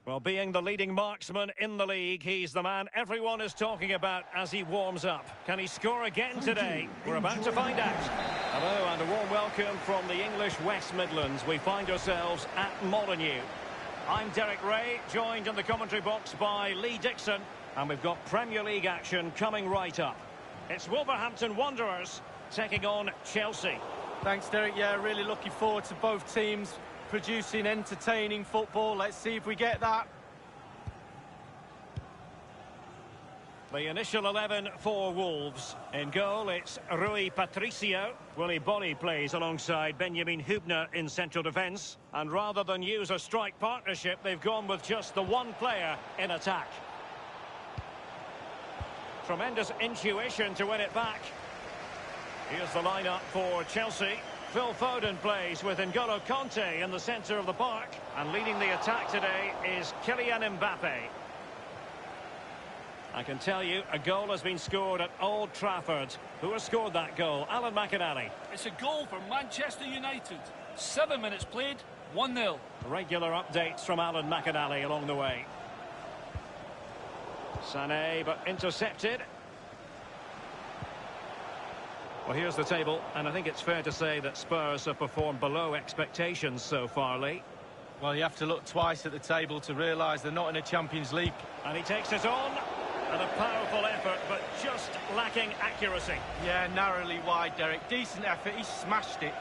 Well, being the leading marksman in the league, he's the man everyone is talking about as he warms up. Can he score again today? We're about to find out. Hello and a warm welcome from the English West Midlands. We find ourselves at Molineux. I'm Derek Ray, joined in the commentary box by Lee Dixon, and we've got Premier League action coming right up. It's Wolverhampton Wanderers taking on Chelsea. Thanks, Derek. Yeah, really looking forward to both teams producing entertaining football. Let's see if we get that. The initial 11 for Wolves. In goal, it's Rui Patricio. Willy Bolly plays alongside Benjamin Hübner in central defence. And rather than use a strike partnership, they've gone with just the one player in attack. Tremendous intuition to win it back. Here's the lineup for Chelsea. Phil Foden plays with N'Golo Kanté in the centre of the park. And leading the attack today is Kylian Mbappe. I can tell you, a goal has been scored at Old Trafford. Who has scored that goal? Alan McInally. It's a goal for Manchester United. 7 minutes played, 1-0. Regular updates from Alan McInally along the way. Sané, but intercepted. Well, here's the table, and I think it's fair to say that Spurs have performed below expectations so far, Lee. Well, you have to look twice at the table to realise they're not in a Champions League. And he takes it on, and a powerful effort, but just lacking accuracy. Yeah, narrowly wide, Derek. Decent effort, he smashed it.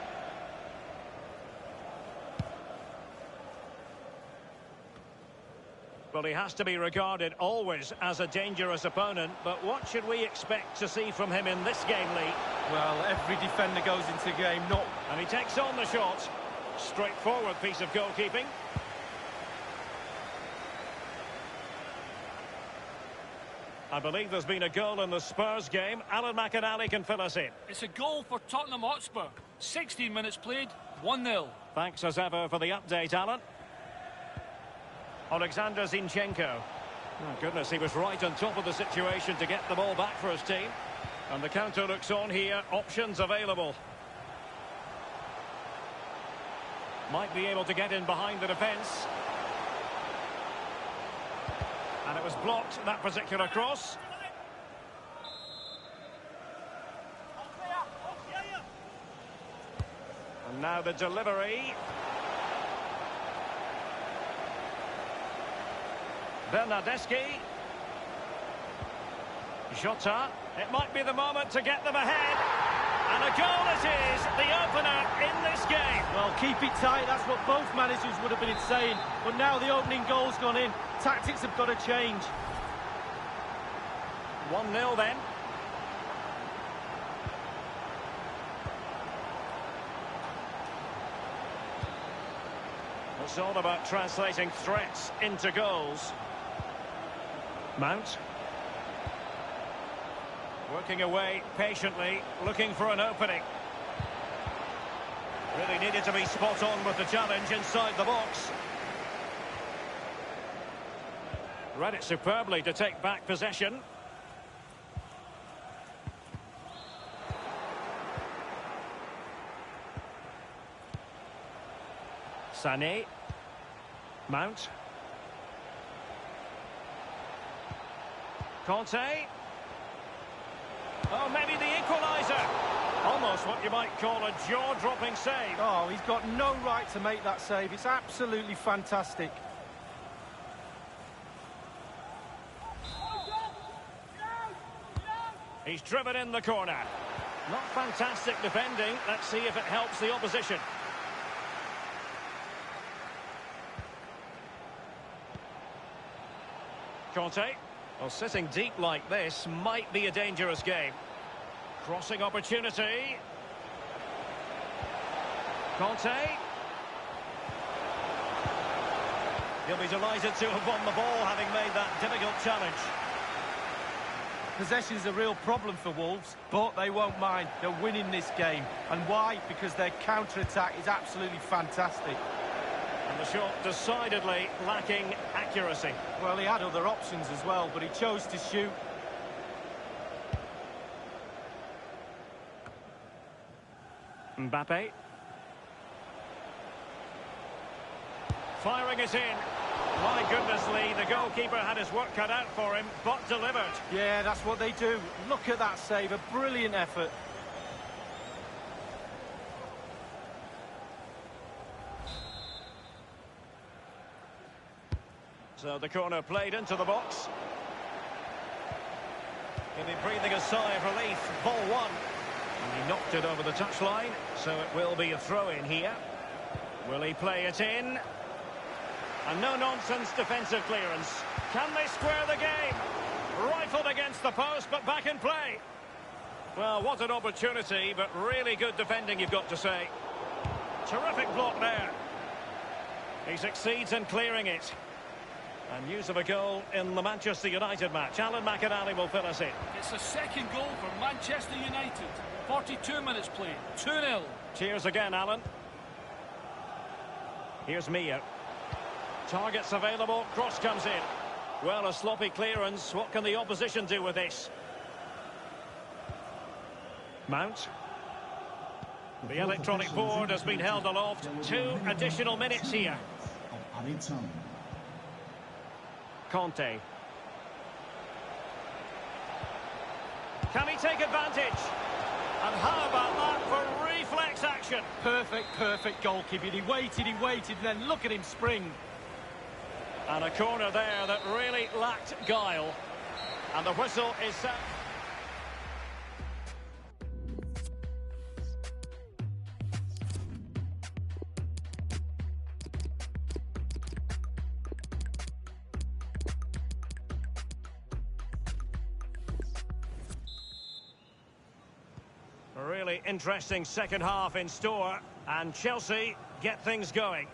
Well, he has to be regarded always as a dangerous opponent, but what should we expect to see from him in this game, Lee? Well, every defender goes into game, not... And he takes on the shot. Straightforward piece of goalkeeping. I believe there's been a goal in the Spurs game. Alan McInally can fill us in. It's a goal for Tottenham Hotspur. 16 minutes played, 1-0. Thanks as ever for the update, Alan. Alexander Zinchenko. Oh, goodness, he was right on top of the situation to get the ball back for his team. And the counter looks on here. Options available. Might be able to get in behind the defence. And it was blocked, that particular cross. And now the delivery. Bernardeschi. Jota. It might be the moment to get them ahead. And a goal it is, the opener in this game. Well, keep it tight, that's what both managers would have been saying. But now the opening goal's gone in. Tactics have got to change. 1-0 then. It's all about translating threats into goals. Mount. Working away patiently, looking for an opening. Really needed to be spot on with the challenge inside the box. Read it superbly to take back possession. Sané. Mount. Kanté. Oh, maybe the equaliser. Almost what you might call a jaw-dropping save. Oh, he's got no right to make that save. It's absolutely fantastic. He's driven in the corner. Not fantastic defending. Let's see if it helps the opposition. Kanté. Well, sitting deep like this might be a dangerous game. Crossing opportunity. Kanté. He'll be delighted to have won the ball, having made that difficult challenge. Possession's a real problem for Wolves, but they won't mind. They're winning this game. And why? Because their counter-attack is absolutely fantastic. And the shot decidedly lacking accuracy. Well, he had other options as well, but he chose to shoot. Mbappe. Firing it in. My goodness, Lee, the goalkeeper had his work cut out for him, but delivered. Yeah, that's what they do. Look at that save, a brilliant effort. So the corner played into the box. He'll be breathing a sigh of relief. Ball one. And he knocked it over the touchline, so it will be a throw-in here. Will he play it in? And no-nonsense defensive clearance. Can they square the game? Rifled against the post, but back in play. Well, what an opportunity, but really good defending, you've got to say. Terrific block there. He succeeds in clearing it. And news of a goal in the Manchester United match. Alan McInally will fill us in. It's the second goal for Manchester United. 42 minutes played. 2-0. Cheers again, Alan. Here's Mia. Targets available. Cross comes in. Well, a sloppy clearance. What can the opposition do with this? Mount. The electronic board has been held aloft. 2 additional minutes here. Conte. Can he take advantage? And how about that for reflex action? Perfect goalkeeping. He waited, and then look at him spring. And a corner there that really lacked guile. And the whistle is set. A really interesting second half in store, and Chelsea get things going.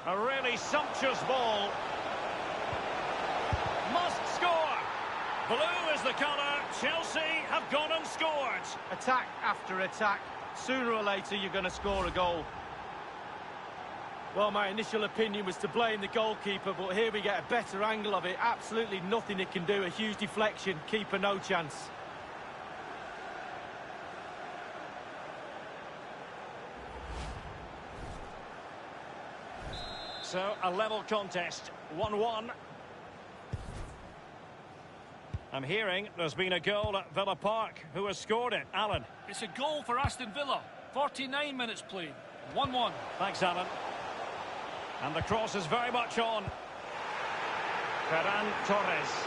A really sumptuous ball. Must score. Blue is the colour. Chelsea have gone and scored. Attack after attack. Sooner or later, you're going to score a goal. Well, my initial opinion was to blame the goalkeeper, but here we get a better angle of it. Absolutely nothing it can do. A huge deflection. Keeper, no chance. So, a level contest. 1-1. I'm hearing there's been a goal at Villa Park. Who has scored it? Alan. It's a goal for Aston Villa. 49 minutes played. 1-1. Thanks, Alan. And the cross is very much on. Ferran Torres.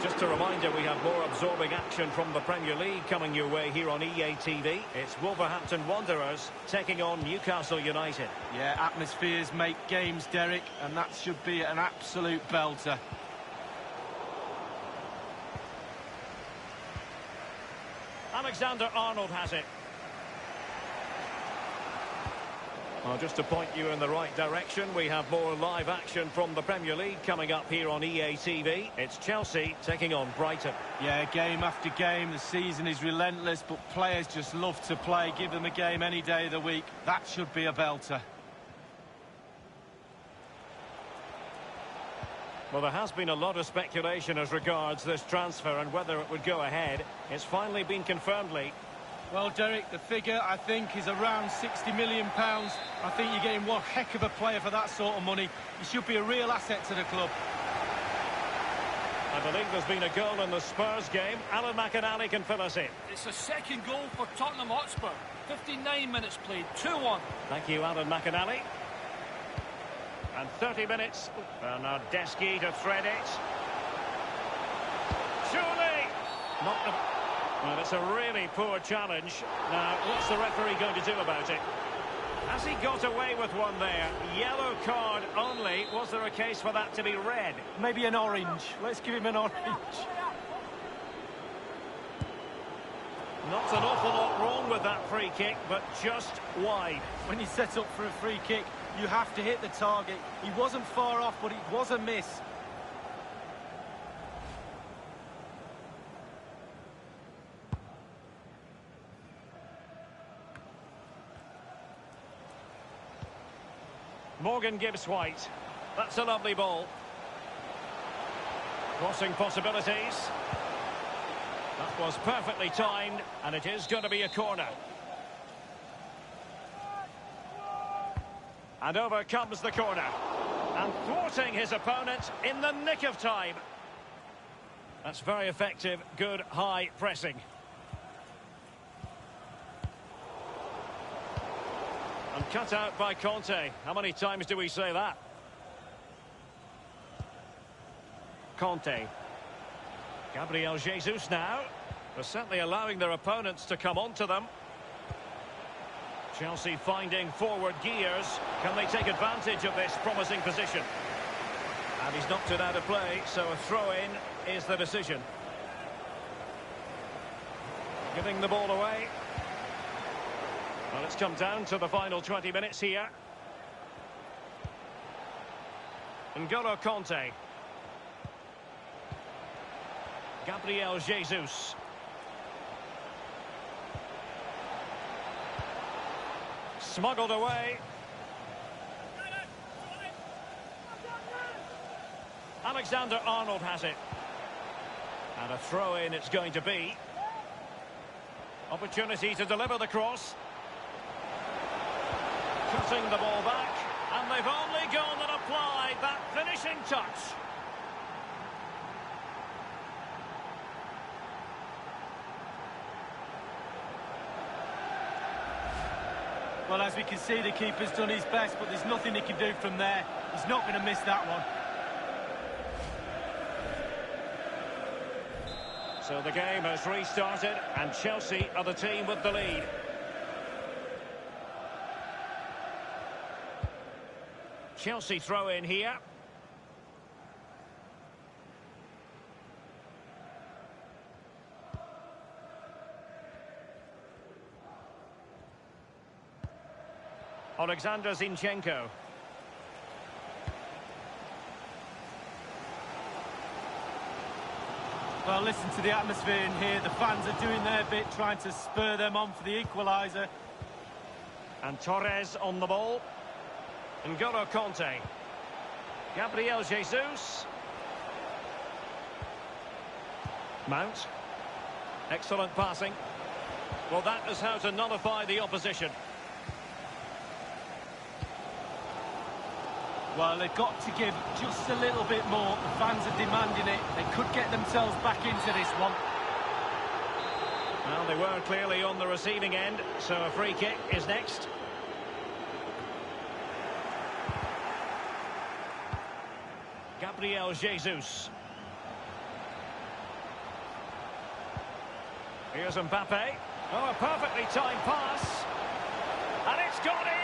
Just a reminder, we have more absorbing action from the Premier League coming your way here on EA TV. It's Wolverhampton Wanderers taking on Newcastle United. Yeah, atmospheres make games, Derek, and that should be an absolute belter. Alexander-Arnold has it. Well, just to point you in the right direction, we have more live action from the Premier League coming up here on EA TV. It's Chelsea taking on Brighton. Yeah, game after game, the season is relentless, but players just love to play. Give them a game any day of the week. That should be a belter. Well, there has been a lot of speculation as regards this transfer and whether it would go ahead. It's finally been confirmed, Lee. Well, Derek, the figure, I think, is around £60 million. I think you're getting one heck of a player for that sort of money. He should be a real asset to the club. I believe there's been a goal in the Spurs game. Alan McInally can fill us in. It's the second goal for Tottenham Hotspur. 59 minutes played. 2-1. Thank you, Alan McInally. And 30 minutes. Bernardeschi to thread it. Surely! Not the... Well, it's a really poor challenge. Now, what's the referee going to do about it? Has he got away with one there? Yellow card only. Was there a case for that to be red? Maybe an orange. Let's give him an orange. Not an awful lot wrong with that free kick, but just wide. When you set up for a free kick, you have to hit the target. He wasn't far off, but it was a miss. Morgan Gibbs-White. That's a lovely ball. Crossing possibilities. That was perfectly timed, and it is going to be a corner. And over comes the corner. And thwarting his opponent in the nick of time. That's very effective, good high pressing. And cut out by Conte. How many times do we say that? Conte. Gabriel Jesus now. They're certainly allowing their opponents to come onto them. Chelsea finding forward gears. Can they take advantage of this promising position? And he's knocked it out of play, so a throw-in is the decision. Giving the ball away. Well, it's come down to the final 20 minutes here. N'Golo Conte. Gabriel Jesus. Smuggled away. Alexander-Arnold has it. And a throw-in it's going to be. Opportunity to deliver the cross. Cutting the ball back. And they've only gone and applied that finishing touch. Well, as we can see, the keeper's done his best, but there's nothing he can do from there. He's not going to miss that one. So the game has restarted, and Chelsea are the team with the lead. Chelsea throw in here. Alexander Zinchenko. Well, listen to the atmosphere in here. The fans are doing their bit, trying to spur them on for the equaliser. And Torres on the ball. N'Golo Conte. Gabriel Jesus. Mount. Excellent passing. Well, that is how to nullify the opposition. Well, they've got to give just a little bit more. The fans are demanding it. They could get themselves back into this one. Well, they were clearly on the receiving end, so a free kick is next. Gabriel Jesus. Here's Mbappe. Oh, a perfectly timed pass. And it's gone in!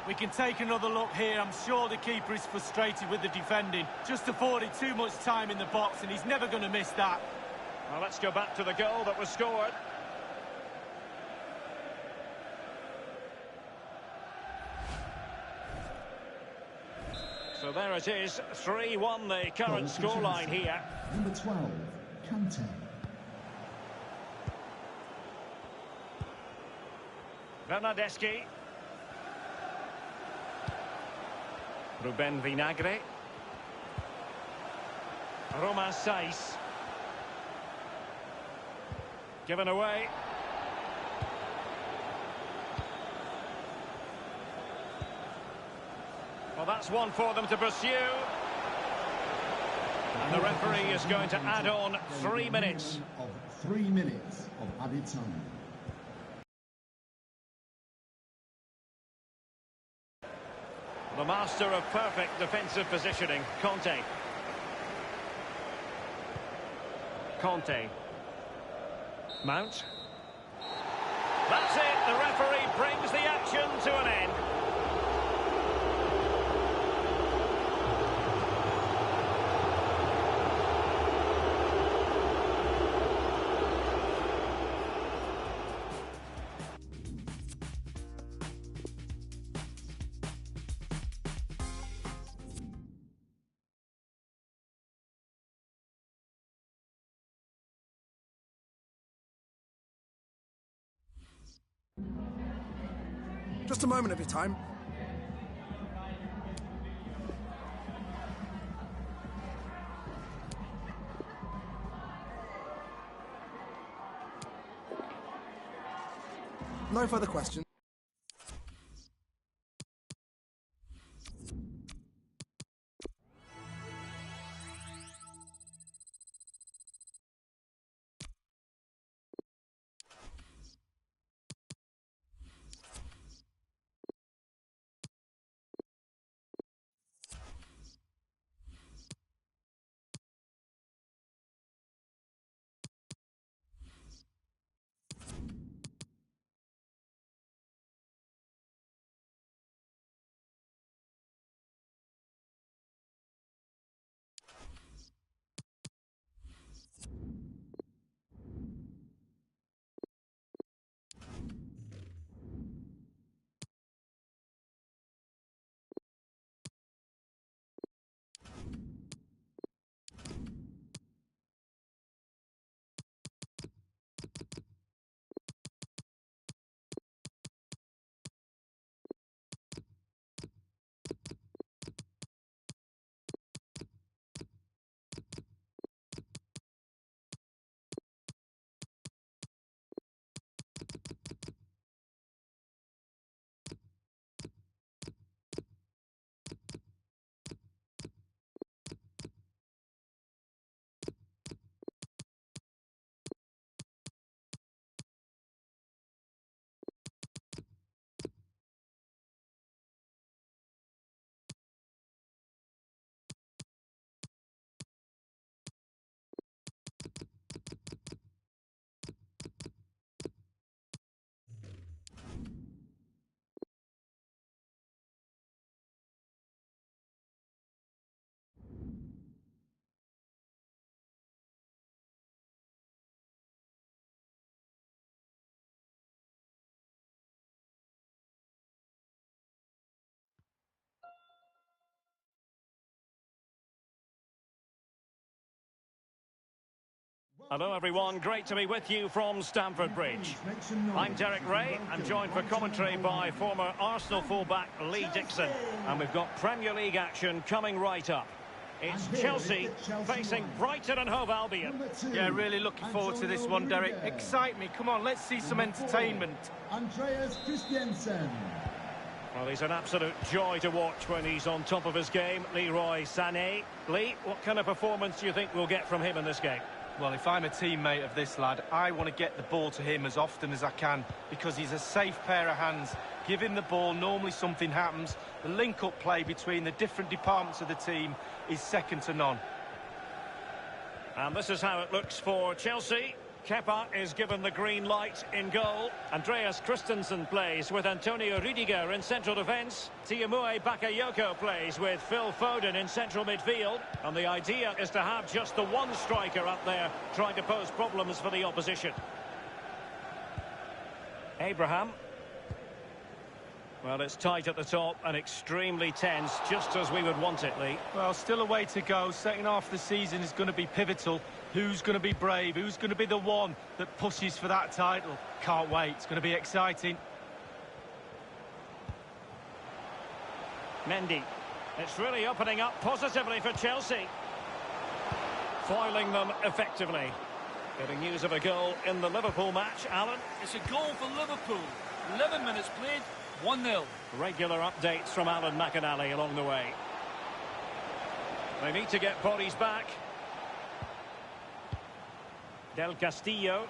We can take another look here. I'm sure the keeper is frustrated with the defending. Just afforded too much time in the box, and he's never going to miss that. Well, let's go back to the goal that was scored. So there it is, 3-1 the current scoreline here. Number 12, Kante. Bernardeschi. Ruben Vinagre. Romain Saiz. Given away. Well, that's one for them to pursue. And the referee is going to add on 3 minutes. 3 minutes of added time. The master of perfect defensive positioning, Conte. Conte. Mount. That's it, the referee brings the action to an end. Just a moment of your time. no further questions. Hello everyone, great to be with you from Stamford Bridge. I'm Derek Ray, I'm joined for commentary by former Arsenal fullback Lee Dixon. And we've got Premier League action coming right up. It's Chelsea facing Brighton and Hove Albion. Yeah, really looking forward to this one, Derek. Excite me, come on, let's see some entertainment. Andreas Christiansen. Well, he's an absolute joy to watch when he's on top of his game, Leroy Sané. Lee, what kind of performance do you think we'll get from him in this game? Well, if I'm a teammate of this lad, I want to get the ball to him as often as I can because he's a safe pair of hands. Give him the ball, normally something happens. The link-up play between the different departments of the team is second to none. And this is how it looks for Chelsea. Kepa is given the green light in goal. Andreas Christensen plays with Antonio Rüdiger in central defence. Tiamoué Bakayoko plays with Phil Foden in central midfield. And the idea is to have just the one striker up there trying to pose problems for the opposition. Abraham. Well, it's tight at the top and extremely tense, just as we would want it, Lee. Well, still a way to go. Second half of the season is going to be pivotal. Who's going to be brave? Who's going to be the one that pushes for that title? Can't wait. It's going to be exciting. Mendy. It's really opening up positively for Chelsea. Foiling them effectively. Getting news of a goal in the Liverpool match, Alan. It's a goal for Liverpool. 11 minutes played, 1-0. Regular updates from Alan McInally along the way. They need to get bodies back. Del Castillo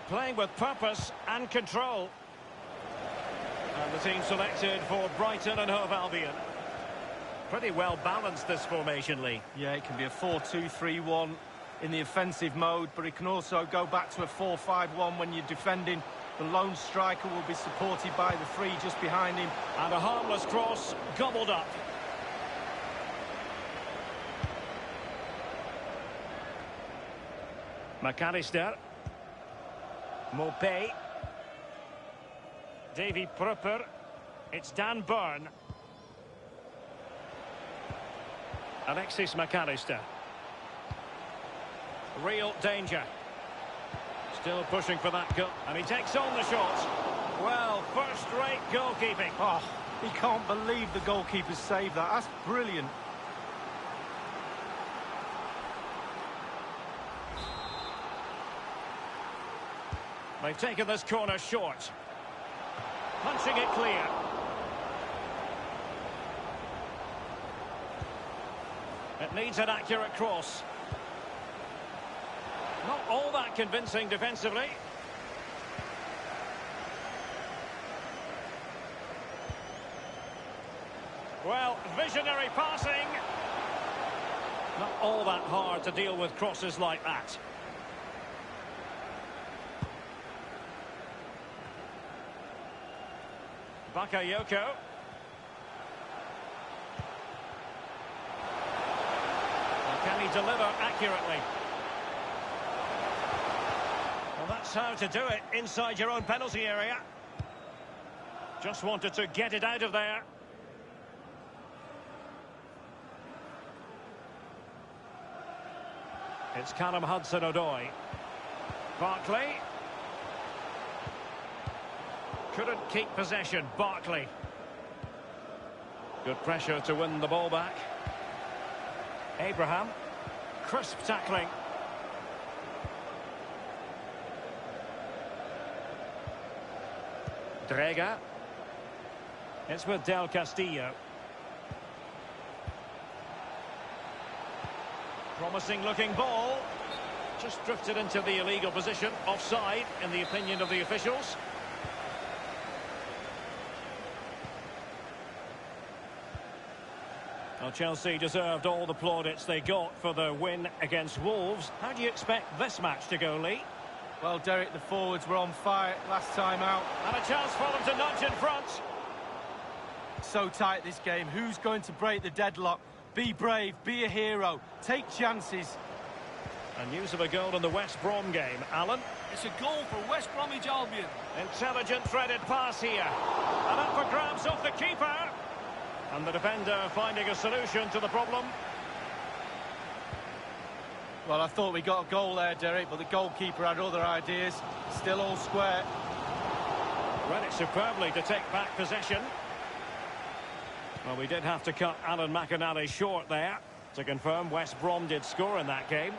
playing with purpose and control. And the team selected for Brighton and Hove Albion. Pretty well balanced, this formation, Lee. Yeah, it can be a 4-2-3-1 in the offensive mode, but it can also go back to a 4-5-1 when you're defending. The lone striker will be supported by the three just behind him. And a harmless cross gobbled up. McAllister. Mopé. Davy Prupper. It's Dan Burn. Alexis McAllister. Real danger. Still pushing for that goal. And he takes on the shot. Well, first-rate goalkeeping. Oh, he can't believe the goalkeeper saved that. That's brilliant. They've taken this corner short. Punching it clear. It needs an accurate cross. Not all that convincing defensively. Well, visionary passing. Not all that hard to deal with crosses like that. Bakayoko. Can he deliver accurately? Well, that's how to do it inside your own penalty area. Just wanted to get it out of there. It's Callum Hudson-Odoi. Barkley. Couldn't keep possession, Barkley. Good pressure to win the ball back. Abraham. Crisp tackling. Drega. It's with Del Castillo. Promising looking ball. Just drifted into the illegal position. Offside, in the opinion of the officials. Well, Chelsea deserved all the plaudits they got for their win against Wolves. How do you expect this match to go, Lee? Well, Derek, the forwards were on fire last time out. And a chance for them to nudge in front. So tight this game. Who's going to break the deadlock? Be brave, be a hero, take chances. And news of a goal in the West Brom game. Alan? It's a goal for West Bromwich Albion. Intelligent threaded pass here. And up for grabs off the keeper. And the defender finding a solution to the problem. Well, I thought we got a goal there, Derek, but the goalkeeper had other ideas. Still all square. Read it superbly to take back possession. Well, we did have to cut Alan McInally short there to confirm West Brom did score in that game.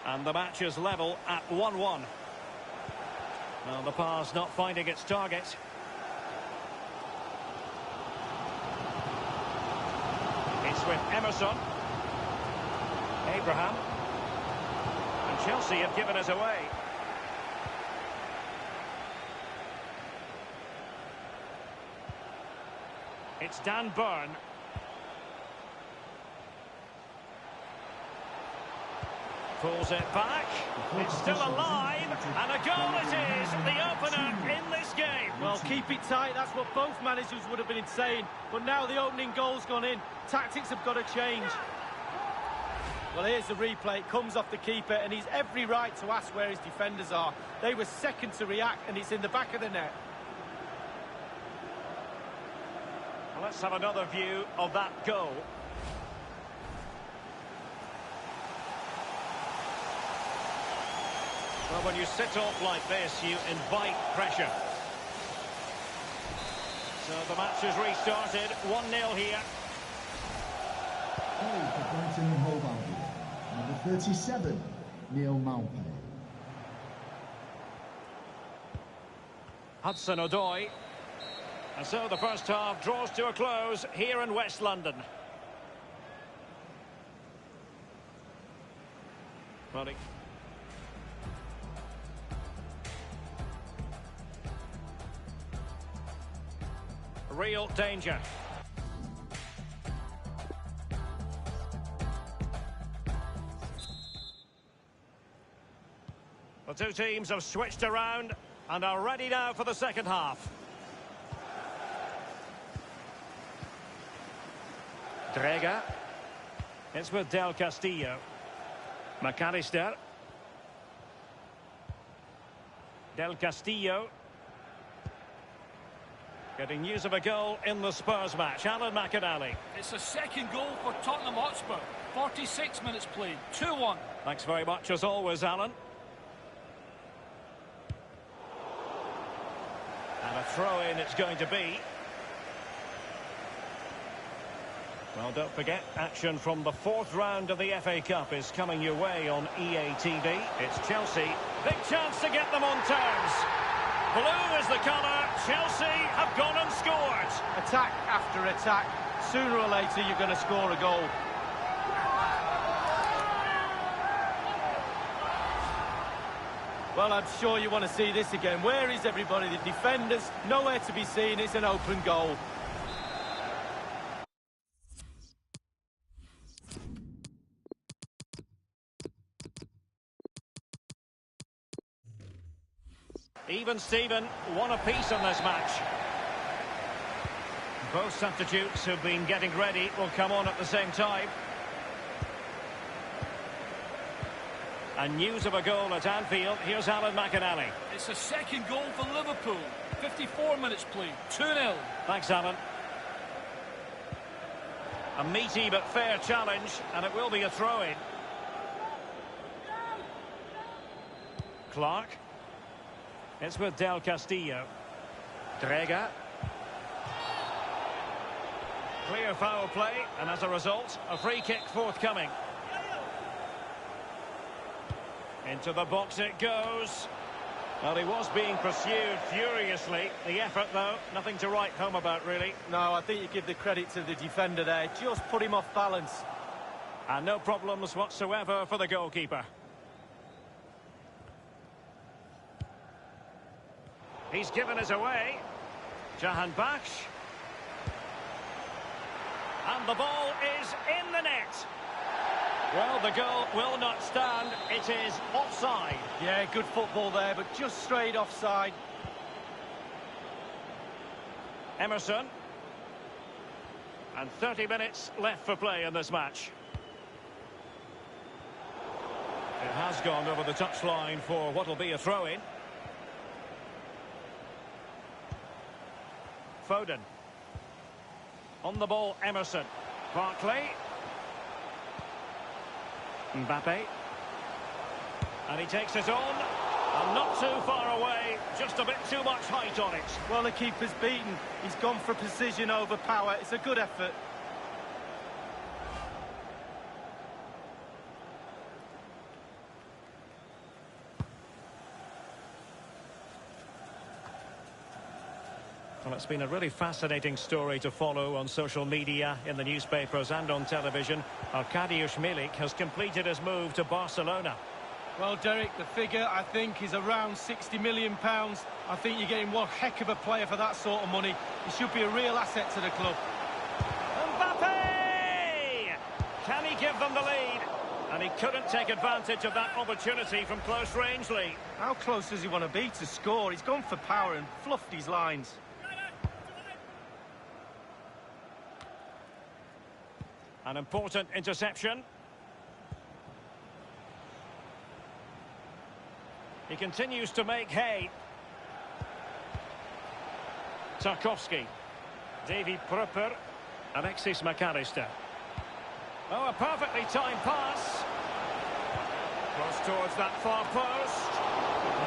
And the match is level at 1-1. Well, the pass not finding its target. It's with Emerson. Abraham. And Chelsea have given us away. It's Dan Burn. Pulls it back. It's still alive. And a goal it is. The opener in this game. Well, keep it tight. That's what both managers would have been saying. But now the opening goal's gone in. Tactics have got to change. Well, here's the replay. It comes off the keeper, and he's every right to ask where his defenders are. They were second to react, and it's in the back of the net. Well, let's have another view of that goal. Well, when you sit off like this, you invite pressure. So the match is restarted. 1-0 here. Goal for Brighton and Hove Albion. Number 37, Neil Maupay. Hudson-Odoi. And so the first half draws to a close here in West London. Running. Real danger. The two teams have switched around and are ready now for the second half. Drega. It's with Del Castillo. McAllister. Del Castillo. Getting news of a goal in the Spurs match. Alan McInally. It's a second goal for Tottenham Hotspur. 46 minutes played. 2-1. Thanks very much as always, Alan. And a throw-in it's going to be. Well, don't forget, action from the fourth round of the FA Cup is coming your way on EA TV. It's Chelsea. Big chance to get them on terms. Blue is the colour. Chelsea have gone and scored. Attack after attack. Sooner or later, you're going to score a goal. Well, I'm sure you want to see this again. Where is everybody? The defenders, nowhere to be seen. It's an open goal. Even Steven, one apiece in this match. Both substitutes who've been getting ready will come on at the same time. And news of a goal at Anfield. Here's Alan McInally. It's a second goal for Liverpool. 54 minutes played. 2-0. Thanks, Alan. A meaty but fair challenge, and it will be a throw-in. Clark. It's with Del Castillo. Drega. Clear foul play, and as a result, a free kick forthcoming. Into the box it goes. Well, he was being pursued furiously. The effort, though, nothing to write home about, really. No, I think you give the credit to the defender there. Just put him off balance. And no problems whatsoever for the goalkeeper. He's given us away. Jahan Baksh. And the ball is in the net. Well, the goal will not stand. It is offside. Yeah, good football there, but just straight offside. Emerson. And 30 minutes left for play in this match. It has gone over the touchline for what will be a throw-in. Foden. On the ball, Emerson. Barkley. Mbappe. And he takes it on. And not too far away. Just a bit too much height on it. Well, the keeper's beaten. He's gone for precision over power. It's a good effort. Well, it's been a really fascinating story to follow on social media, in the newspapers and on television. Arkadiusz Milik has completed his move to Barcelona. Well, Derek, the figure, I think, is around £60 million. I think you're getting one heck of a player for that sort of money. He should be a real asset to the club. Mbappe! Can he give them the lead? And he couldn't take advantage of that opportunity from close range, Lee. How close does he want to be to score? He's gone for power and fluffed his lines. An important interception. He continues to make hay. Tarkowski. Davy Prupper. Alexis McAllister. Oh, a perfectly timed pass. Cross towards that far post.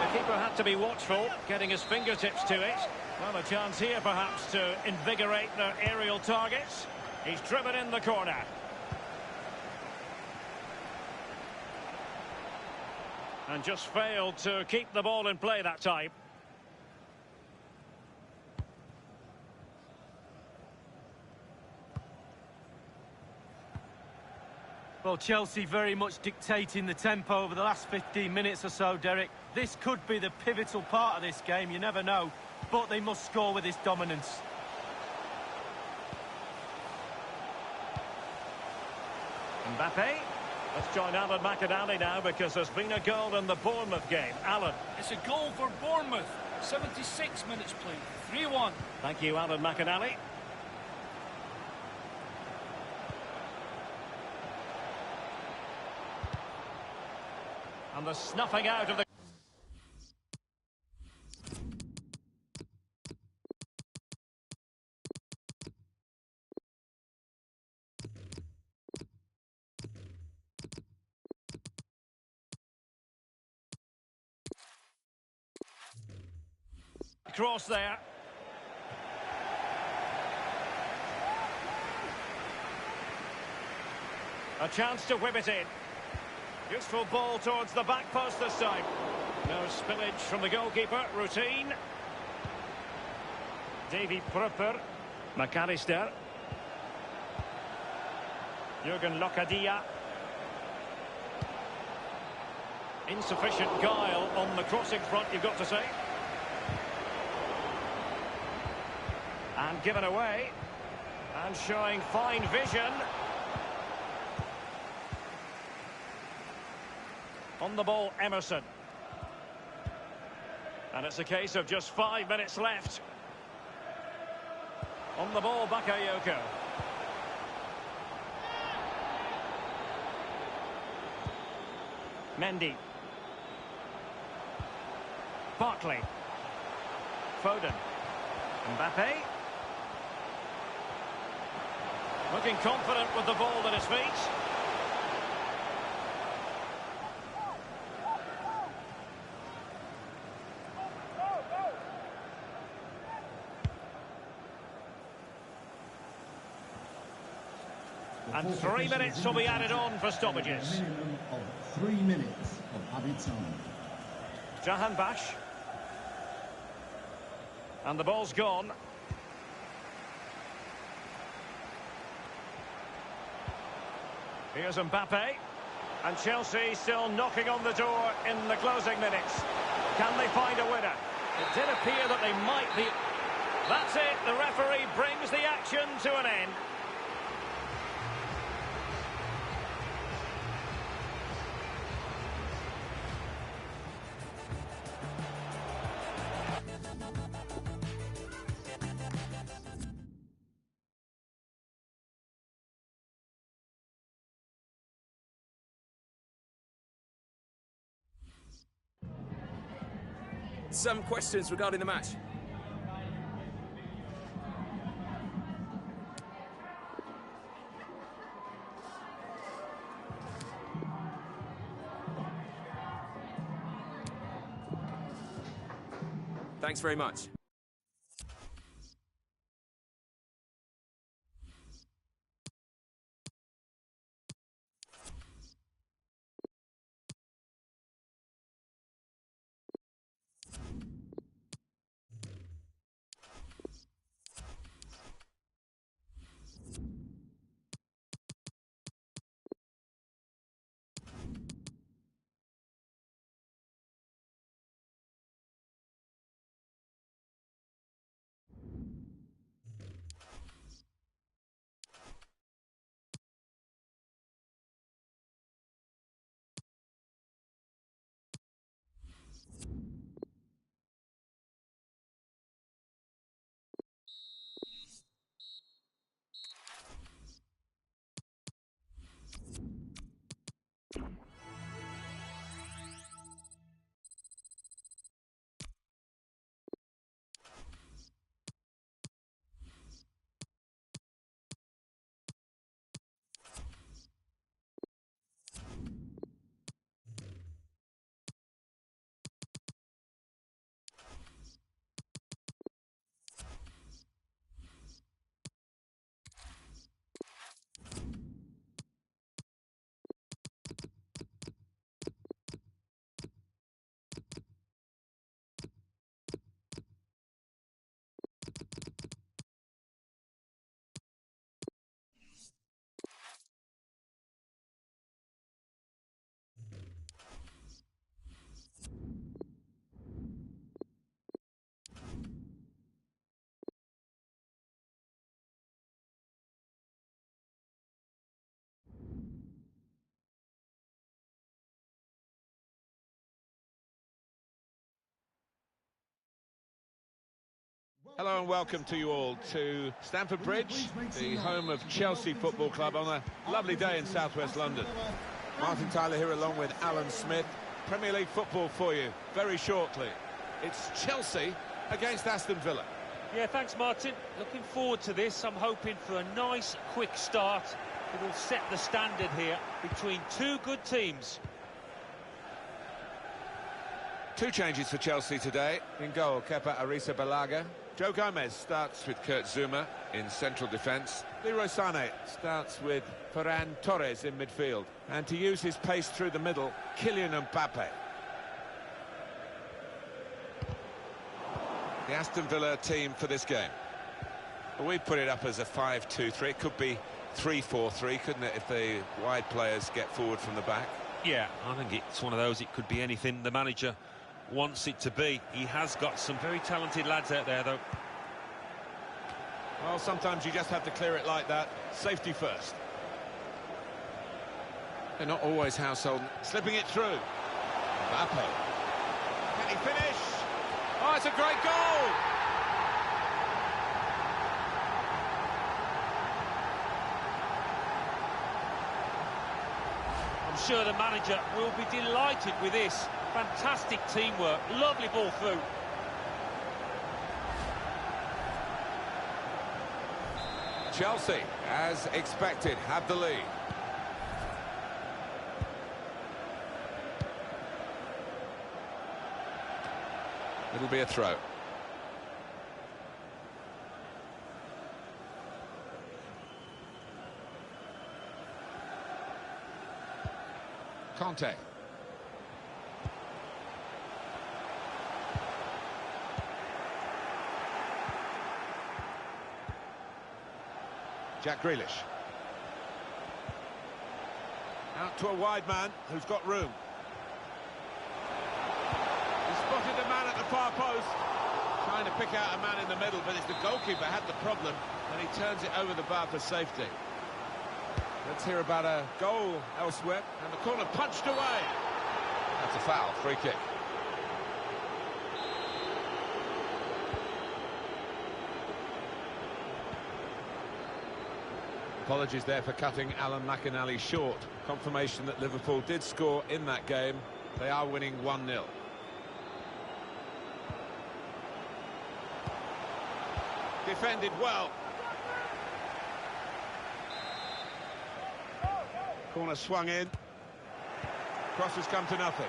The keeper had to be watchful, getting his fingertips to it. Well, a chance here perhaps to invigorate their aerial targets. He's driven in the corner. And just failed to keep the ball in play that time. Well, Chelsea very much dictating the tempo over the last 15 minutes or so, Derek. This could be the pivotal part of this game, you never know. But they must score with this dominance. Mbappe. Let's join Alan McInally now because there's been a goal in the Bournemouth game. Alan. It's a goal for Bournemouth. 76 minutes played. 3-1. Thank you, Alan McInally. And the snuffing out of the... cross there. A chance to whip it in. Useful ball towards the back post this time. No spillage from the goalkeeper. Routine. Davy Prupper. McAllister. Jurgen Locadia. Insufficient guile on the crossing front, you've got to say. And given away. And showing fine vision. On the ball, Emerson. And it's a case of just 5 minutes left. On the ball, Bakayoko. Mendy. Barkley. Foden. Mbappe. Looking confident with the ball at his feet. And 3 minutes will be added on for stoppages. Minimum of 3 minutes of added time. Jahan Bash. And the ball's gone. Here's Mbappe. And Chelsea still knocking on the door in the closing minutes. Can they find a winner? It did appear that they might be. That's it. The referee brings the action to an end. Some questions regarding the match. Thanks very much. Hello and welcome to you all to Stamford Bridge, the home of Chelsea Football Club, on a lovely day in southwest London. Martin Tyler here along with Alan Smith. Premier League football for you very shortly. It's Chelsea against Aston Villa. Yeah, thanks Martin. Looking forward to this. I'm hoping for a nice quick start. It will set the standard here between two good teams. Two changes for Chelsea today. In goal, Kepa Arrizabalaga. Joe Gomez starts with Kurt Zouma in central defence. Leroy Sané starts with Ferran Torres in midfield. And to use his pace through the middle, Kylian Mbappe. The Aston Villa team for this game. Well, we put it up as a 5-2-3. It could be 3-4-3, couldn't it, if the wide players get forward from the back? Yeah, I think it's one of those, it could be anything the manager wants it to be. He has got some very talented lads out there, though. Well, sometimes you just have to clear it like that. Safety first. They're not always household. Slipping it through. Mbappe. Can he finish? Oh, it's a great goal! I'm sure the manager will be delighted with this. Fantastic teamwork, lovely ball through. Chelsea, as expected, have the lead. It'll be a throw. Conte. Jack Grealish. Out to a wide man who's got room. He spotted a man at the far post. Trying to pick out a man in the middle, but it's the goalkeeper had the problem, and he turns it over the bar for safety. Let's hear about a goal elsewhere, and the corner punched away. That's a foul, free kick. Apologies there for cutting Alan McInally short. Confirmation that Liverpool did score in that game. They are winning 1-0. Defended well. Corner swung in. Cross has come to nothing.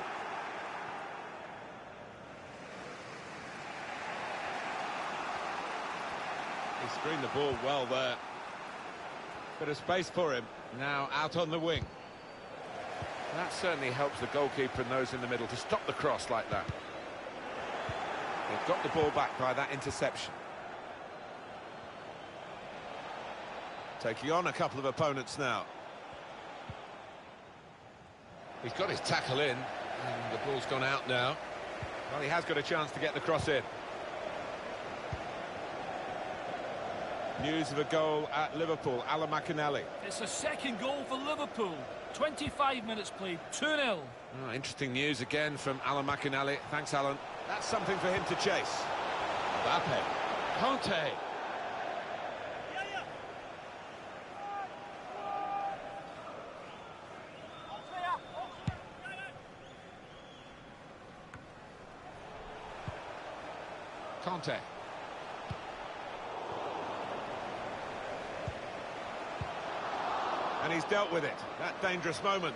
He screened the ball well there. Bit of space for him. Now out on the wing. That certainly helps the goalkeeper and those in the middle to stop the cross like that. They've got the ball back by that interception. Taking on a couple of opponents now. He's got his tackle in, and the ball's gone out now. Well, he has got a chance to get the cross in. News of a goal at Liverpool, Alan McInally. It's a second goal for Liverpool. 25 minutes played, 2-0. Oh, interesting news again from Alan McInally. Thanks, Alan. That's something for him to chase. Mbappe. Conte. Conte. And he's dealt with it. That dangerous moment.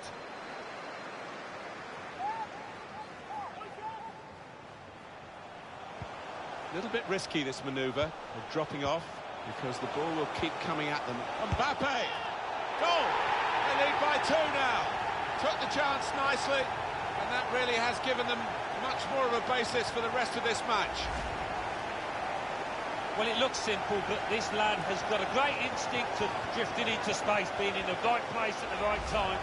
A little bit risky, this manoeuvre of dropping off, because the ball will keep coming at them. Mbappe! Goal! They lead by 2 now. Took the chance nicely, and that really has given them much more of a basis for the rest of this match. Well, it looks simple, but this lad has got a great instinct of drifting into space, being in the right place at the right time.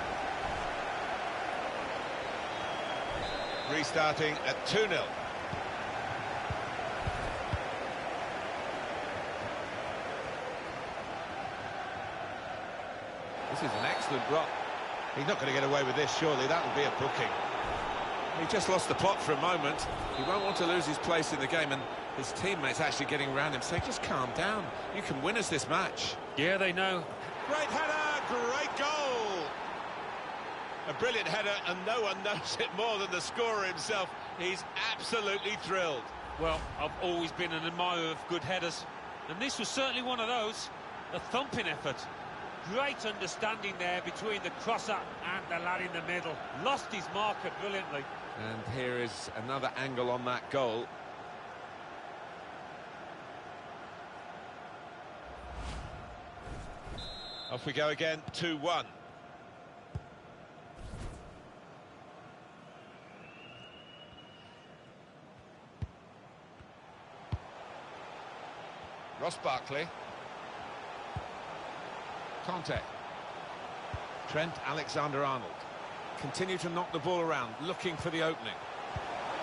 Restarting at 2-0. This is an excellent block. He's not going to get away with this, surely. That'll be a booking. He just lost the plot for a moment. He won't want to lose his place in the game, and his teammates actually getting around him saying, just calm down. You can win us this match. Yeah, they know. Great header, great goal. A brilliant header, and no one knows it more than the scorer himself. He's absolutely thrilled. Well, I've always been an admirer of good headers, and this was certainly one of those. A thumping effort. Great understanding there between the crosser and the lad in the middle. Lost his marker brilliantly. And here is another angle on that goal. Off we go again, 2-1. Ross Barkley. Conte. Trent Alexander-Arnold. Continue to knock the ball around, looking for the opening.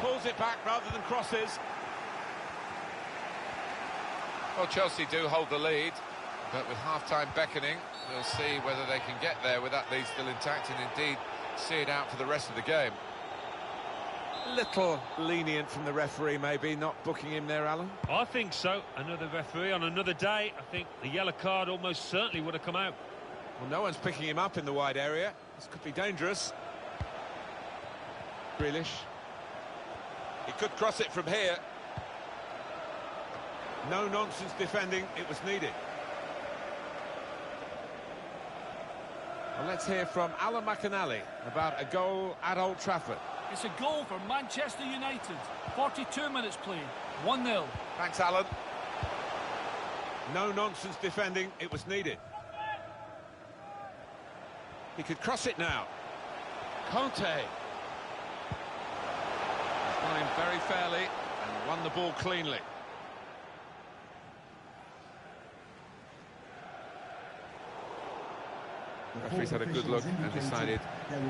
Pulls it back rather than crosses. Well, Chelsea do hold the lead, but with half-time beckoning, we'll see whether they can get there with that lead still intact and indeed see it out for the rest of the game. Little lenient from the referee, maybe, not booking him there, Alan. I think so. Another referee on another day. I think the yellow card almost certainly would have come out. Well, no one's picking him up in the wide area. This could be dangerous. Grealish. He could cross it from here. No nonsense defending, it was needed. Well, let's hear from Alan McInally about a goal at Old Trafford. It's a goal for Manchester United. 42 minutes played. 1-0. Thanks, Alan. No nonsense defending, it was needed. He could cross it now. Conte. He's gone in very fairly and won the ball cleanly. The referee's had a good look and decided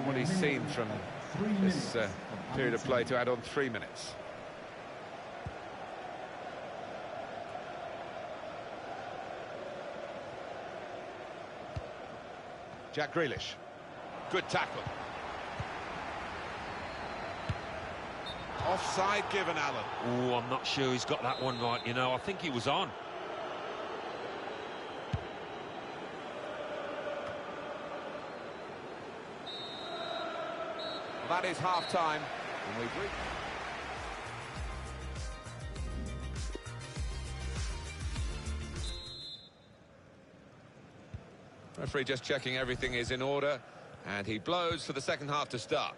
what he's seen from this period of play to add on 3 minutes. Jack Grealish. Good tackle. Offside given, Alan. Oh, I'm not sure he's got that one right, you know. I think he was on. Well, that is half-time. And we've reached... Referee just checking everything is in order, and he blows for the second half to start.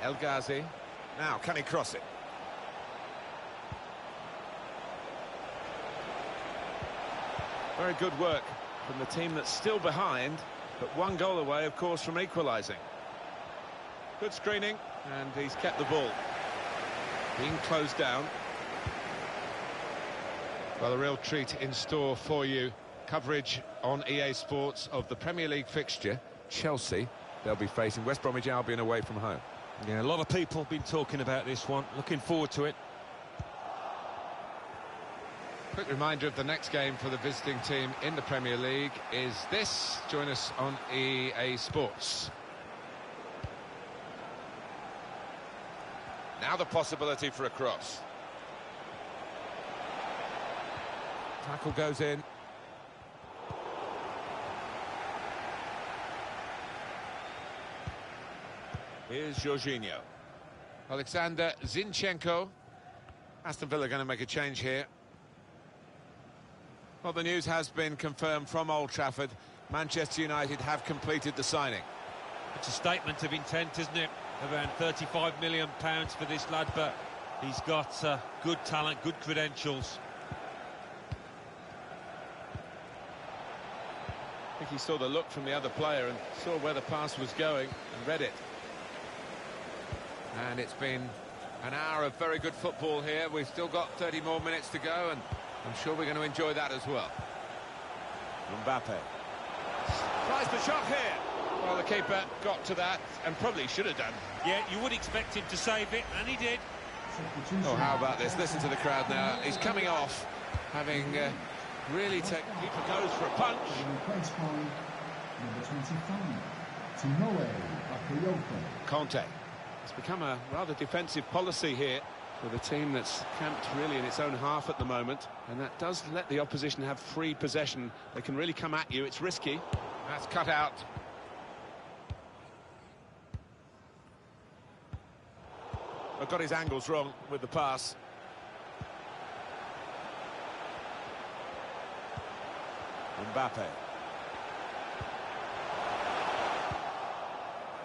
El Ghazi. Now, can he cross it? Very good work from the team that's still behind, but one goal away, of course, from equalising. Good screening, and he's kept the ball. Being closed down. Well, a real treat in store for you. Coverage on EA Sports of the Premier League fixture. Chelsea, they'll be facing West Bromwich Albion away from home. Yeah, a lot of people have been talking about this one. Looking forward to it. Quick reminder of the next game for the visiting team in the Premier League is this. Join us on EA Sports. Now the possibility for a cross. Tackle goes in. Here's Jorginho. Alexander Zinchenko. Aston Villa going to make a change here. Well, the news has been confirmed from Old Trafford. Manchester United have completed the signing. It's a statement of intent, isn't it? Around £35 million for this lad, but he's got good talent, good credentials. I think he saw the look from the other player and saw where the pass was going and read it. And it's been an hour of very good football here. We've still got 30 more minutes to go, and I'm sure we're going to enjoy that as well. Mbappe tries the shot here. Well, the keeper got to that and probably should have done. Yeah, you would expect him to save it, and he did. Oh, how about this? Listen to the crowd now. He's coming off, having really taken... Keeper goes for a punch. Conte. It's become a rather defensive policy here with a team that's camped really in its own half at the moment, and that does let the opposition have free possession. They can really come at you. It's risky. That's cut out. I've got his angles wrong with the pass. Mbappe.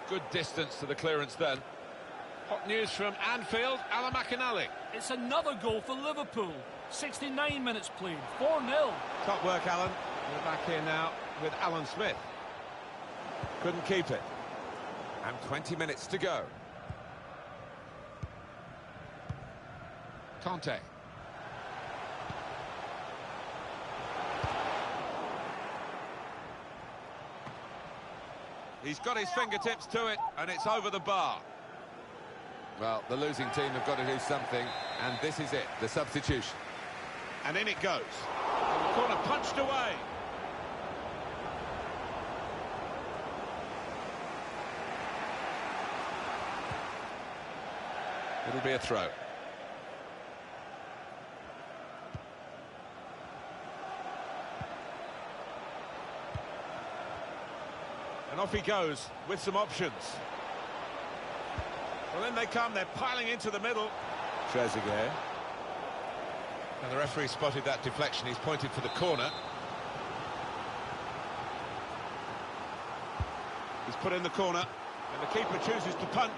Good distance to the clearance then. Hot news from Anfield, Alan McInally. It's another goal for Liverpool. 69 minutes played. 4-0. Top work, Alan. We're back here now with Alan Smith. Couldn't keep it. And 20 minutes to go. Conte. He's got his fingertips to it, and it's over the bar. Well, the losing team have got to do something, and this is it, the substitution. And in it goes. And the corner punched away. It'll be a throw. And off he goes with some options. Well, in they come, they're piling into the middle. Trezeguet. And the referee spotted that deflection, he's pointed for the corner. He's put in the corner, and the keeper chooses to punch.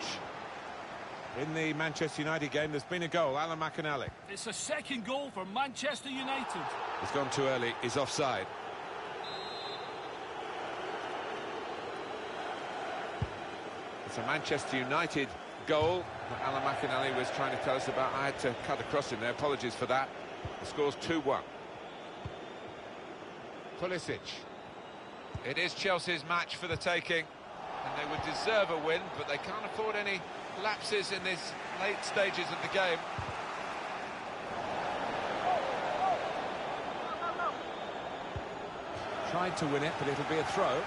In the Manchester United game, there's been a goal, Alan McInally. It's a second goal for Manchester United. He's gone too early, he's offside. It's a Manchester United goal that Alan McInally was trying to tell us about. I had to cut across him there, apologies for that. The score's 2-1. Pulisic. It is Chelsea's match for the taking, and they would deserve a win, but they can't afford any lapses in these late stages of the game. Tried to win it, but it'll be a throw.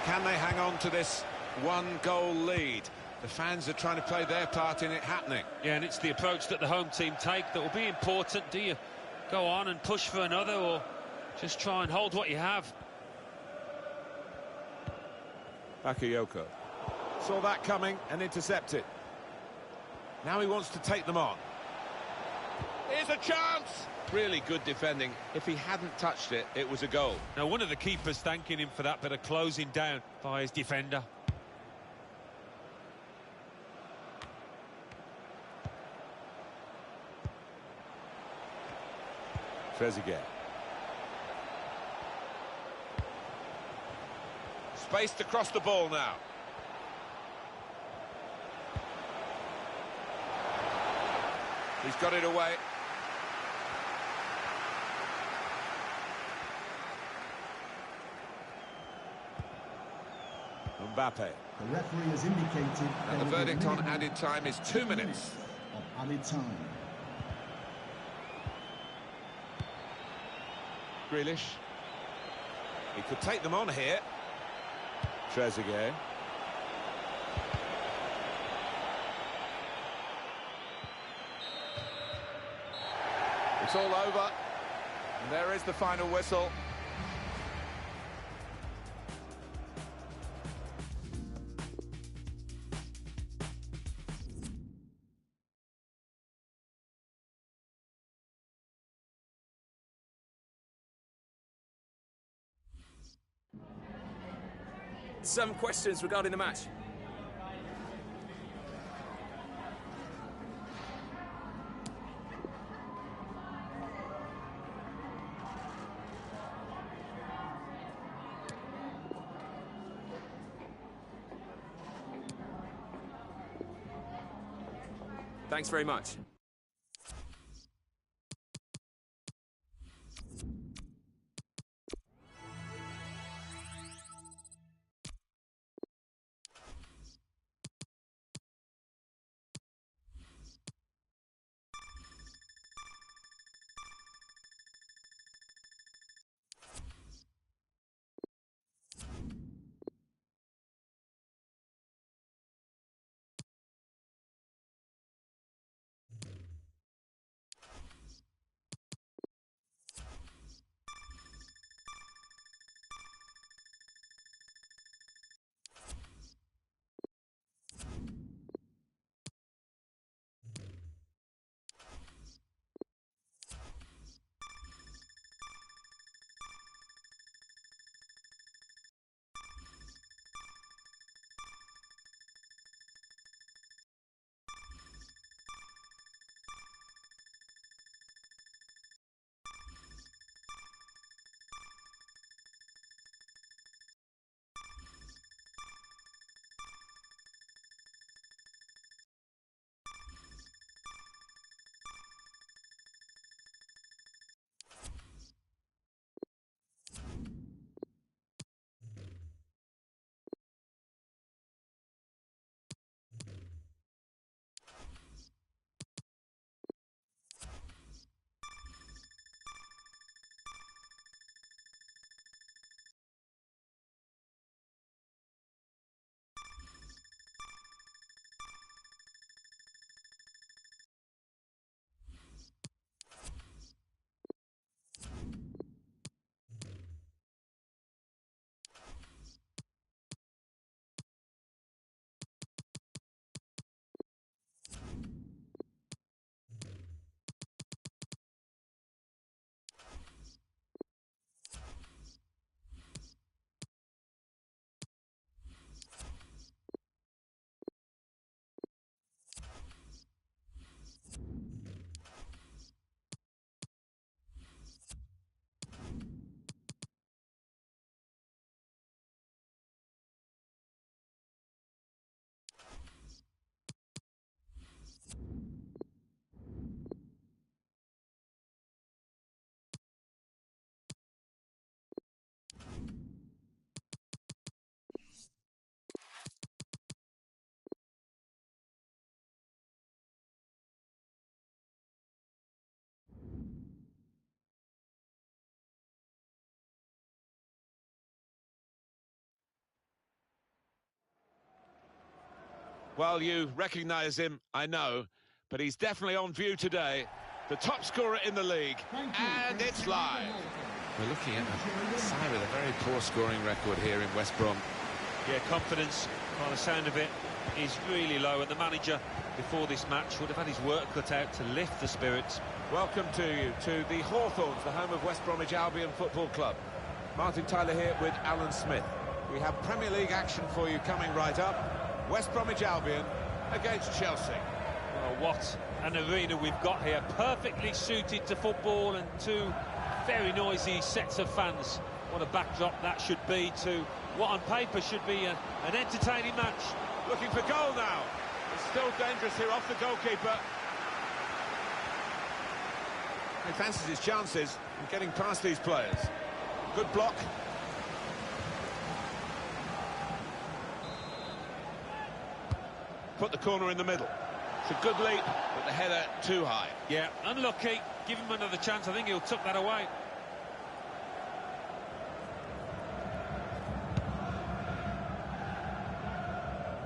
Can they hang on to this one-goal lead? The fans are trying to play their part in it happening. Yeah, and it's the approach that the home team take that will be important. Do you go on and push for another, or just try and hold what you have? Bakayoko saw that coming and intercepted. Now he wants to take them on. Here's a chance! Really good defending. If he hadn't touched it, it was a goal. Now, one of the keepers thanking him for that bit of closing down by his defender. Trezeguet. Spaced across the ball now. He's got it away. Mbappe. The referee has indicated... And the verdict on added time is 2 minutes. Of added time. Grealish. He could take them on here. Trezeguet. It's all over. And there is the final whistle. Some questions regarding the match. Thanks very much. Well, you recognise him, I know, but he's definitely on view today. The top scorer in the league, and it's live. We're looking at a side with a very poor scoring record here in West Brom. Yeah, confidence, by the sound of it, is really low, and the manager, before this match, would have had his work cut out to lift the spirits. Welcome to you to the Hawthorns, the home of West Bromwich Albion Football Club. Martin Tyler here with Alan Smith. We have Premier League action for you coming right up. West Bromwich Albion against Chelsea. Well, what an arena we've got here, perfectly suited to football, and two very noisy sets of fans. What a backdrop that should be to what on paper should be an entertaining match. Looking for goal now. It's still dangerous here off the goalkeeper. He fancies his chances in getting past these players. Good block. Put the corner in the middle. It's a good leap, but the header too high. Yeah, unlucky. Give him another chance. I think he'll tuck that away.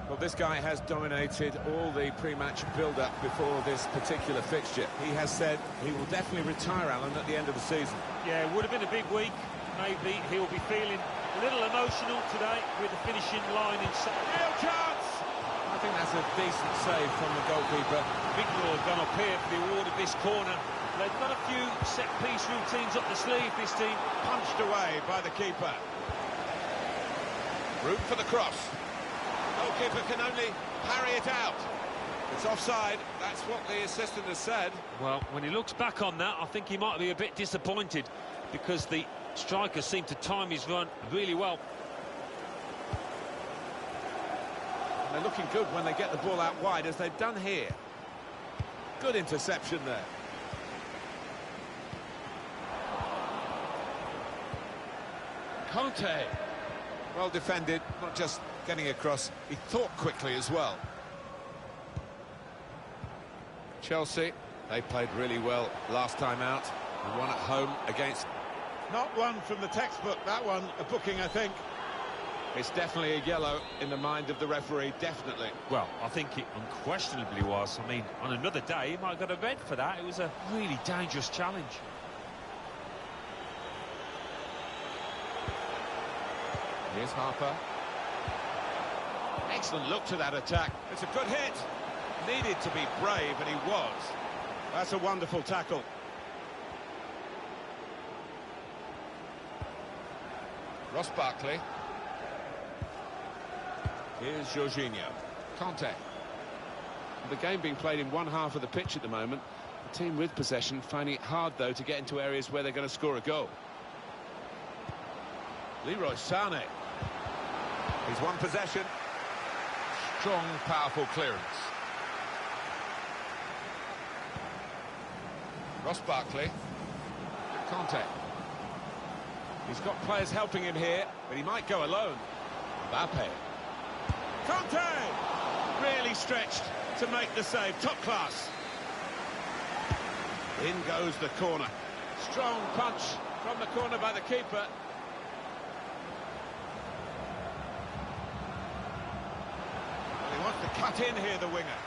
Well, this guy has dominated all the pre-match build-up before this particular fixture. He has said he will definitely retire, Alan, at the end of the season. Yeah, it would have been a big week. Maybe he'll be feeling a little emotional today with the finishing line in sight. Real chance! I think that's a decent save from the goalkeeper. Vigneault have gone up here for the award of this corner. They've got a few set-piece routines up the sleeve, this team. Punched away by the keeper. Room for the cross. Goalkeeper can only parry it out. It's offside, that's what the assistant has said. Well, when he looks back on that, I think he might be a bit disappointed because the striker seemed to time his run really well. And they're looking good when they get the ball out wide, as they've done here. Good interception there. Conte. Well defended, not just getting across, he thought quickly as well. Chelsea, they played really well last time out, and won at home against... Not one from the textbook, that one, a booking, I think. It's definitely a yellow in the mind of the referee, definitely. Well, I think it unquestionably was. I mean, on another day, he might have got a red for that. It was a really dangerous challenge. Here's Harper. Excellent look to that attack. It's a good hit. Needed to be brave, and he was. That's a wonderful tackle. Ross Barkley. Here's Jorginho. Conte. The game being played in one half of the pitch at the moment. The team with possession finding it hard, though, to get into areas where they're going to score a goal. Leroy Sané. He's won possession. Strong, powerful clearance. Ross Barkley. Conte. He's got players helping him here, but he might go alone. Mbappe. Conte! Really stretched to make the save. Top class. In goes the corner. Strong punch from the corner by the keeper. Well, he wants to cut in here, the winger.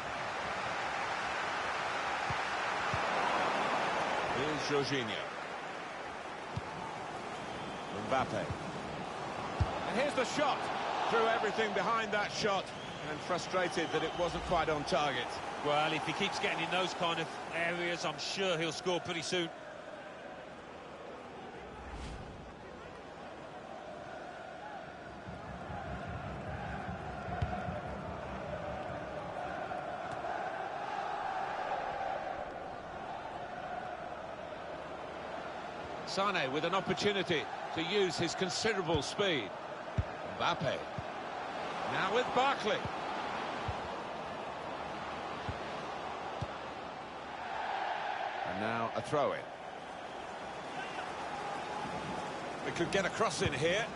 Here's Jorginho. Mbappe. And here's the shot. Threw everything behind that shot, and frustrated that it wasn't quite on target. Well, if he keeps getting in those kind of areas, I'm sure he'll score pretty soon. Sané with an opportunity to use his considerable speed. Mbappe. Now with Barkley. And now a throw-in. We could get a cross in here.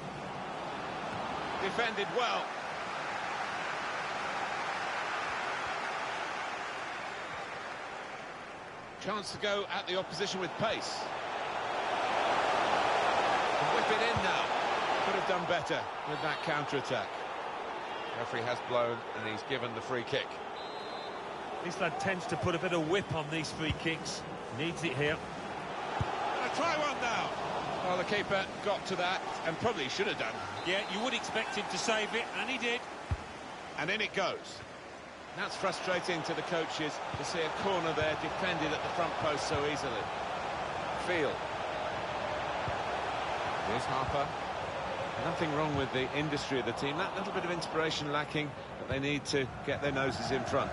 Defended well. Chance to go at the opposition with pace. And whip it in now. Could have done better with that counter-attack. Referee has blown and he's given the free kick. This lad tends to put a bit of whip on these free kicks. Needs it here. Gonna try one now. Well, the keeper got to that and probably should have done. Yeah, you would expect him to save it, and he did. And in it goes. That's frustrating to the coaches to see a corner there defended at the front post so easily. Field. Here's Harper. Nothing wrong with the industry of the team. That little bit of inspiration lacking, but they need to get their noses in front.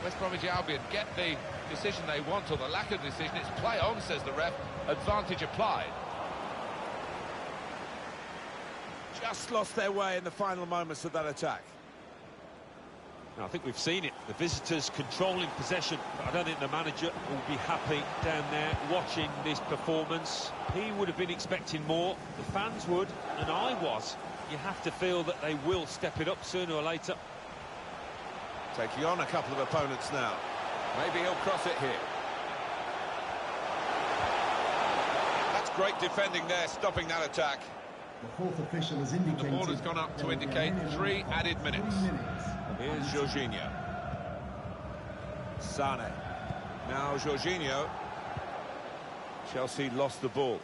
West Bromwich Albion get the decision they want, or the lack of decision. It's play on, says the ref. Advantage applied. Just lost their way in the final moments of that attack. Now, I think we've seen it. The visitors controlling possession. But I don't think the manager will be happy down there watching this performance. He would have been expecting more. The fans would, and I was. You have to feel that they will step it up sooner or later. Taking on a couple of opponents now. Maybe he'll cross it here. That's great defending there, stopping that attack. The fourth official has indicated The ball has gone up to indicate 3 added minutes. Here's Jorginho. Sane. Now Jorginho. Chelsea lost the ball.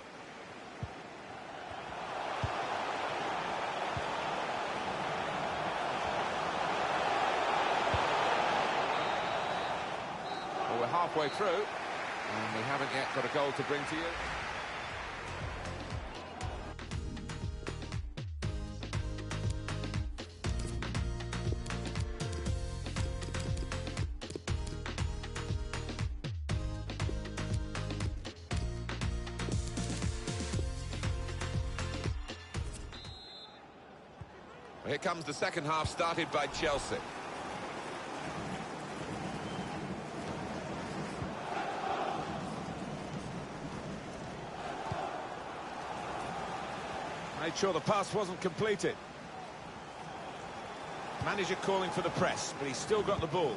Well, we're halfway through, and we haven't yet got a goal to bring to you. Here comes the second half, started by Chelsea. Made sure the pass wasn't completed. Manager calling for the press, but he's still got the ball.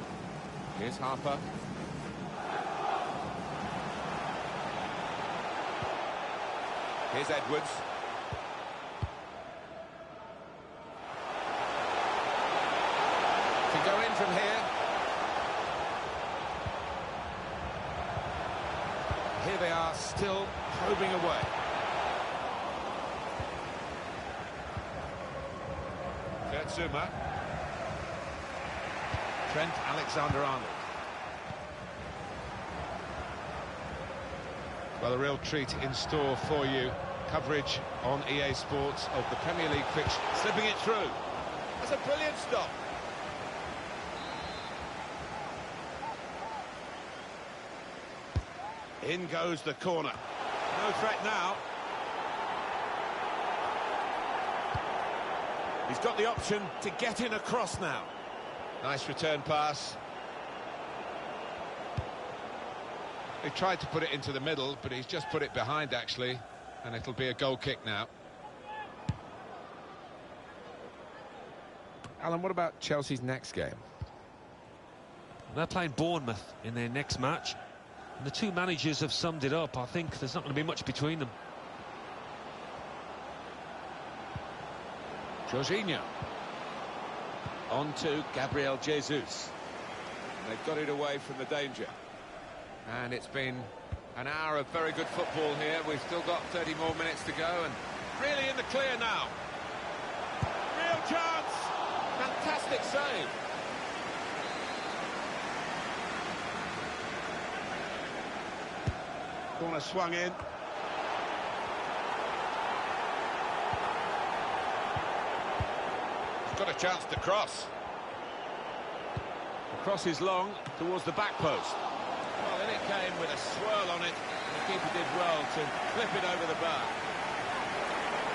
Here's Harper. Here's Edwards. Can go in from here. Here they are, still probing away. Zuma. Trent Alexander-Arnold. Well, a real treat in store for you. Coverage on EA Sports of the Premier League fixture. Slipping it through. That's a brilliant stop. In goes the corner. No threat now. He's got the option to get in across now. Nice return pass. He tried to put it into the middle, but he's just put it behind, actually. And it'll be a goal kick now. Alan, what about Chelsea's next game? They're playing Bournemouth in their next match. And the two managers have summed it up. I think there's not going to be much between them. Jorginho. On to Gabriel Jesus. They've got it away from the danger. And it's been an hour of very good football here. We've still got 30 more minutes to go, and really in the clear now. Real chance! Fantastic save. Corner swung in. Got a chance to cross. The cross is long towards the back post. Well, then it came with a swirl on it. The keeper did well to flip it over the bar.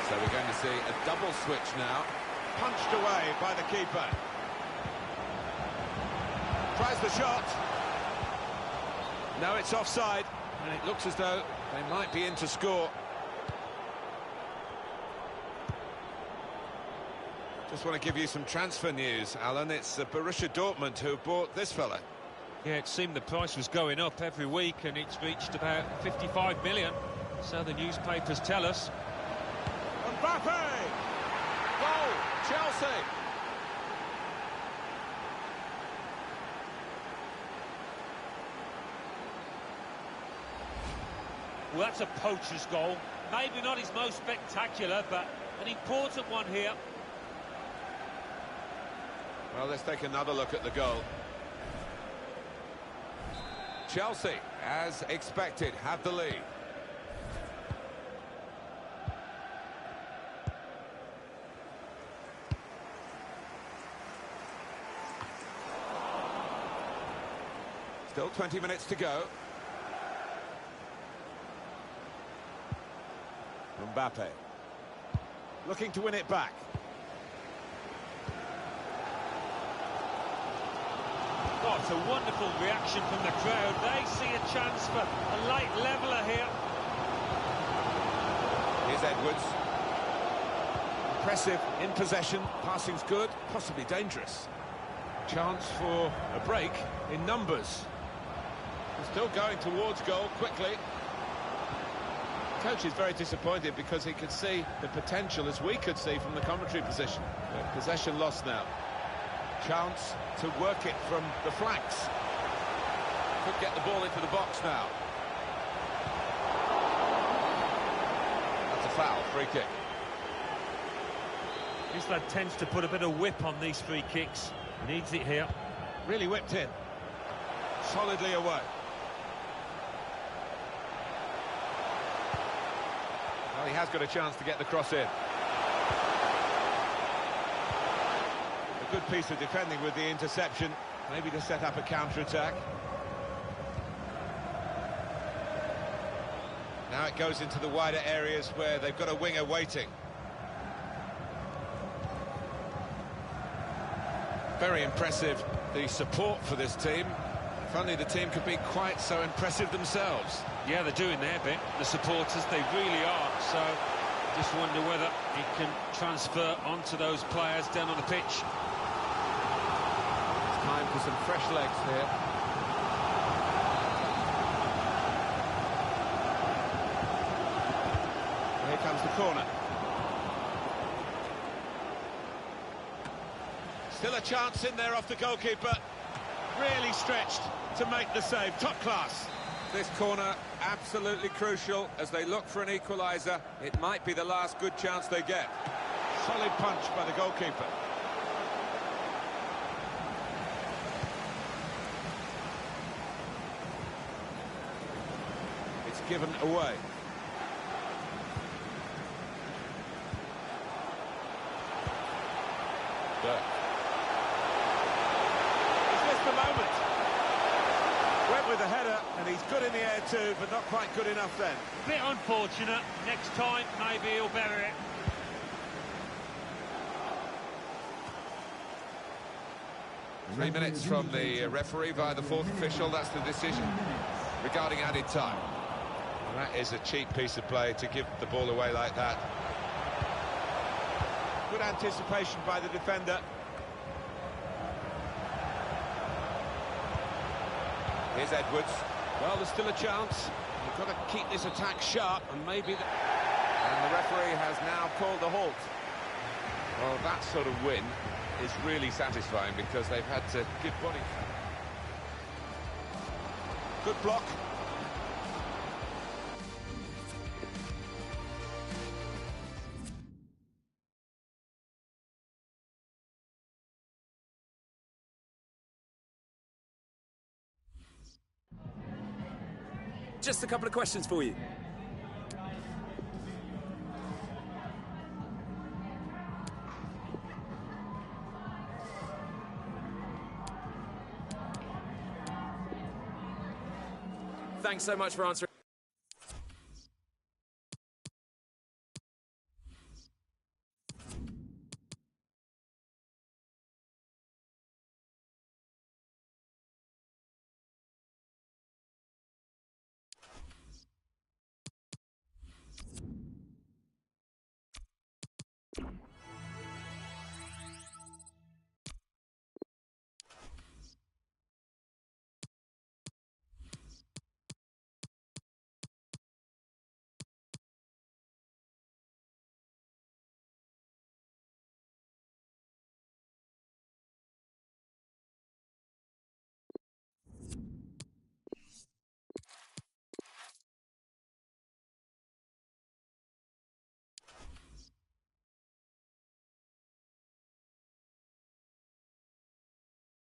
So we're going to see a double switch now. Punched away by the keeper. Tries the shot. No, it's offside. And it looks as though they might be in to score. Just want to give you some transfer news, Alan. It's Borussia Dortmund who bought this fella. Yeah, it seemed the price was going up every week, and it's reached about 55 million. So the newspapers tell us. Mbappe! Goal! Chelsea. Well, that's a poacher's goal. Maybe not his most spectacular, but an important one here. Well, let's take another look at the goal. Chelsea, as expected, have the lead. Still 20 minutes to go. Mbappe. Looking to win it back. Oh, it's a wonderful reaction from the crowd. They see a chance for a late leveller here. Here's Edwards. Impressive in possession. Passing's good, possibly dangerous. Chance for a break in numbers. Still going towards goal quickly. Coach is very disappointed because he could see the potential, as we could see from the commentary position. Possession lost now. Chance to work it from the flanks. Could get the ball into the box now. That's a foul, free kick. This lad tends to put a bit of whip on these free kicks. Needs it here. Really whipped in. Solidly away. Well, he has got a chance to get the cross in. A good piece of defending with the interception, maybe to set up a counter-attack. Now it goes into the wider areas where they've got a winger waiting. Very impressive, the support for this team. If only the team could be quite so impressive themselves. Yeah, they're doing their bit, the supporters, they really are. So, just wonder whether it can transfer onto those players down on the pitch. It's time for some fresh legs here. Here comes the corner. Still a chance in there off the goalkeeper. Really stretched to make the save. Top class. This corner absolutely crucial as they look for an equaliser. It might be the last good chance they get. Solid punch by the goalkeeper. It's given away. Burke. Is this the moment? Went with the header, and he's good in the air too, but not quite good enough then. Bit unfortunate. Next time, maybe he'll bury it. Three minutes from the referee via the fourth official. That's the decision regarding added time. And that is a cheap piece of play to give the ball away like that. Good anticipation by the defender. Here's Edwards. Well, there's still a chance. You've got to keep this attack sharp, and maybe... And the referee has now called the halt. Well, that sort of win is really satisfying because they've had to give body. Good block. Just a couple of questions for you. Thanks so much for answering.